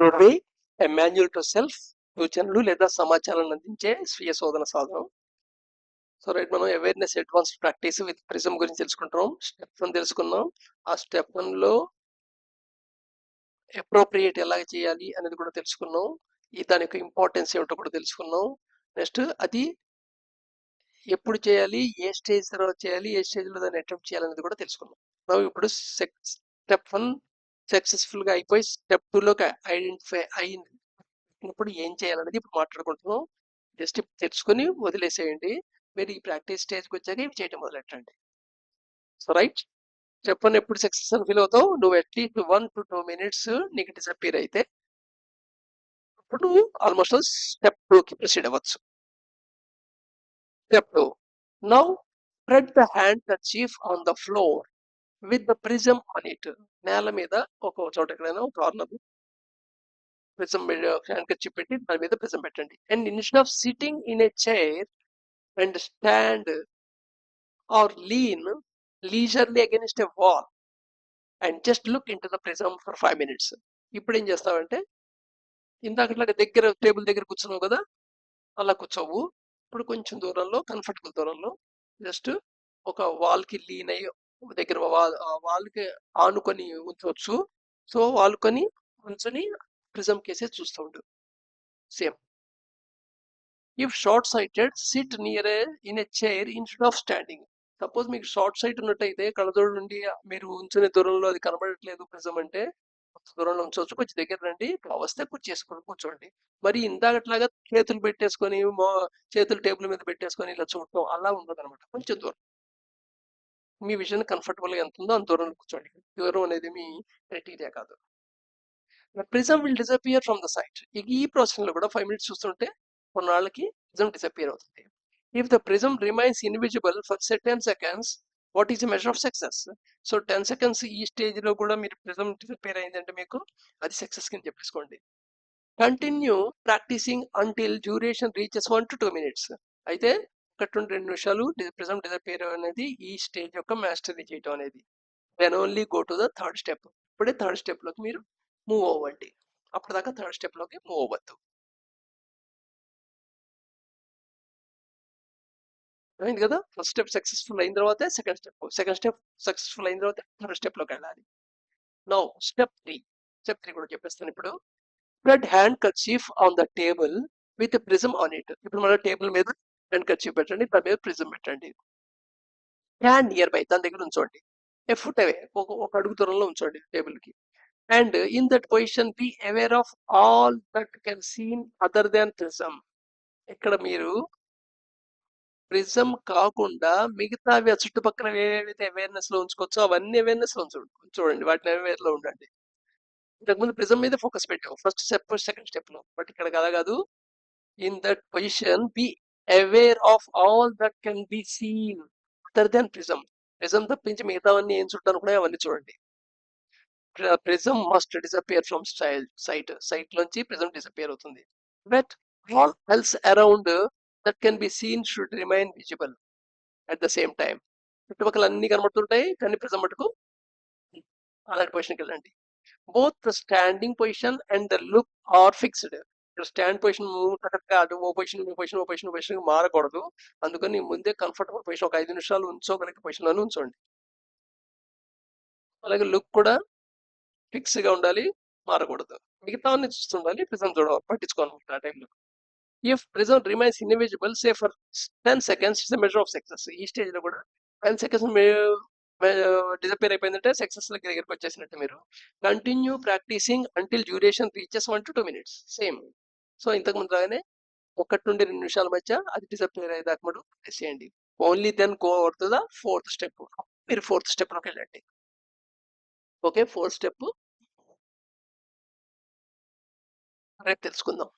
Roadway manual to self సూచనలు లేదా సమాచారాన్ని అందించే స్వీయ శోధన సాధనం. సో రైట్, మనం awareness advanced practice with prism గురించి తెలుసుకుంటున్నాం. స్టెప్ 1 తెలుసుకున్నాం. ఆ స్టెప్ 1 లో అప్రోప్రియేట్ ఎలా చేయాలి అనేది కూడా తెలుసుకున్నాం. దాని యొక్క ఇంపార్టెన్స్ ఏమిటో కూడా తెలుసుకున్నాం. నెక్స్ట్ అది ఎప్పుడు చేయాలి, ఏ స్టేజ్ తర్వాత చేయాలి, ఏ స్టేజ్ లో దాన్ని అటెంప్ట్ చేయాలనేది కూడా తెలుసుకున్నాం. మనం ఇప్పుడు స్టెప్ 1 సక్సెస్ఫుల్ గా అయిపోయి స్టెప్ 2 లోకి ఐడెంటిఫై అయినప్పుడు ఏం చేయాలనేది ఇప్పుడు మాట్లాడుకుంటున్నాం. జస్ట్ తెలుసుకుని వదిలేసేయండి. మీరు ఈ ప్రాక్టీస్ స్టేజ్కి వచ్చాక ఇవి చేయటం మొదలెట్టండి. సో రైట్, స్టెప్ 1 ఎప్పుడు సక్సెస్ అని ఫీల్ అవుతావు, నువ్వు అట్లీస్ట్ 1 to 2 minutes నీకు డిసప్పియర్ అయితే ఇప్పుడు ఆల్మోస్ట్ స్టెప్ 2కి ప్రొసీడ్ అవ్వచ్చు. Step 2, now spread the hand kerchief on the floor with the prism on it. నేల మీద ఒక చోట ఎక్కడైనా ఒక కార్నర్ ప్రిజం హ్యాండ్ కర్చీఫ్ పెట్టి దాని మీద ప్రిజం పెట్టండి. And instead of sitting in a chair and stand or lean leisurely against a wall and just look into the prism for 5 minutes. ఇప్పుడు ఏం చేస్తావంటే ఇందాకట్లాగా దగ్గర టేబుల్ దగ్గర కూర్చున్నావు కదా, అలా కూర్చోవు. ఇప్పుడు కొంచెం దూరంలో కంఫర్టబుల్ దూరంలో జస్ట్ ఒక వాల్ కి లీన్ అయ్యి దగ్గర వాల్ కి ఆనుకొని ఉంచవచ్చు. సో వాలుకొని ఉంచుని ప్రిజం కేసే చూస్తూ ఉండు. Same if short sighted sit near in a chair instead of standing. Suppose మీకు షార్ట్ సైట్ ఉన్నట్టయితే కళ్ళజోడు నుండి మీరు ఉంచునే దూరంలో అది కనబడట్లేదు ప్రిజం అంటే దూరంలో ఉంచవచ్చు. కొంచెం దగ్గర రండి, వస్తే చేసుకొని కూర్చోండి. మరి ఇందాకట్లాగా చేతులు పెట్టేసుకొని చేతులు టేబుల్ మీద పెట్టేసుకొని ఇలా చూడటం అలా ఉండదు అనమాట. కొంచెం దూరం మీ విజన్ కంఫర్టబుల్ గా ఎంత ఉందో అంత దూరంలో కూర్చోండి. దూరం అనేది మీ క్రైటీరియా కాదు. Prism will disappear from the sight. ఈ ప్రాసెస్ లో కూడా 5 minutes చూస్తుంటే కొన్నాళ్ళకి ప్రిజం డిసపియర్ అవుతుంది. If the prism remains invisible for 10 seconds, what is the measure of success? So 10 seconds ఈ స్టేజ్ లో కూడా మీరు ప్రిజం డిసపియర్ అయిందంటే మీకు అది సక్సెస్ కింద చెప్పేసుకోండి. Continue practising until duration reaches 1 to 2 minutes. అయితే 1-2 నిమిషాలు ప్రిజం డిసపియర్ అనేది ఈ స్టేజ్ యొక్క మాస్టరీ చేయటం అనేది. Then only go to the third step. ఇప్పుడే థర్డ్ స్టెప్ లోకి మీరు మూవ్ అవ్వండి. అప్పటిదాకా థర్డ్ స్టెప్ లోకి మూవ్ అవ్వద్దు. అయింది కదా, ఫస్ట్ స్టెప్ సక్సెస్ఫుల్ అయిన తర్వాత సెకండ్ స్టెప్ సక్సెస్ఫుల్ అయిన తర్వాత థర్డ్ స్టెప్ లోకి వెళ్ళాలి. నౌ స్టెప్ 3 కూడా చెప్పేస్తాను ఇప్పుడు. Spread hand kerchief on the table with prism on it. ఇప్పుడు మన టేబుల్ మీద హ్యాండ్ కర్చీఫ్ పెట్టండి, దాని మీద ప్రిజం పెట్టండి. హ్యాండ్ నియర్ బై, దాని దగ్గర ఉంచండి. ఏ ఫుట్ అవే, ఒక అడుగు దూరంలో ఉంచండి టేబుల్ కి. And in that position be aware of all that can scene other than prism. ఇక్కడ మీరు ప్రిజం కాకుండా మిగతా చుట్టుపక్కల ఏవైతే అవేర్నెస్ లో ఉంచుకోవచ్చో అవన్నీ అవేర్నెస్ లో చూడండి, వాటిని అవేర్ లో ఉండండి. ఇంతకుముందు ప్రిజం మీద ఫోకస్ పెట్టాం ఫస్ట్ స్టెప్ సెకండ్ స్టెప్ లో, బట్ ఇక్కడ కాదు. In that position be aware of all that can be seen other than prism. Prism తప్పించి మిగతావన్నీ ఏం చుట్టాను కూడా అవన్నీ చూడండి. Prism must disappear from sight నుంచి ప్రిజం డిసపియర్ అవుతుంది. But all else around that can be seen should remain visible at the same time. చుట్టుపక్కల అన్ని కనబడుతుంటాయి కానీ ప్రిజం మటుకు అలాంటి పొజిషన్కి వెళ్ళండి. Both the standing position and the look are fixed. Stand position అటు ఓ పొజిషన్ మారకూడదు. అందుకని ముందే కంఫర్టబుల్ పొజిషన్ ఒక 5 నిమిషాలు ఉంచోగలిగే పొజిషన్ లోనే ఉంచండి. అలాగే లుక్ కూడా ఫిక్స్ గా ఉండాలి, మారకూడదు. మిగతా అన్ని చూస్తుండాలి, ప్రిజం చూడాలి, పట్టించుకోవాలి ఆ టైంలో. If prism remains invisible say for 10 seconds, it's measure of success. ఈ స్టేజ్ లో కూడా 10 seconds డిసపేర్ అయిపోయిందంటే సక్సెస్ దగ్గరికి వచ్చేసినట్టు. మీరు continue practising until duration reaches 1 to 2 minutes. Same. So ఇంతకు ముందు లాగానే 1 నుండి 2 నిమిషాల మధ్య అది డిసపేర్ అయ్యేదాకా మనం చేయండి. Only then go over to the fourth step. మీరు ఫోర్త్ స్టెప్ లోకి వెళ్ళండి. ఓకే, ఫోర్త్ స్టెప్ రేపు తెలుసుకుందాం.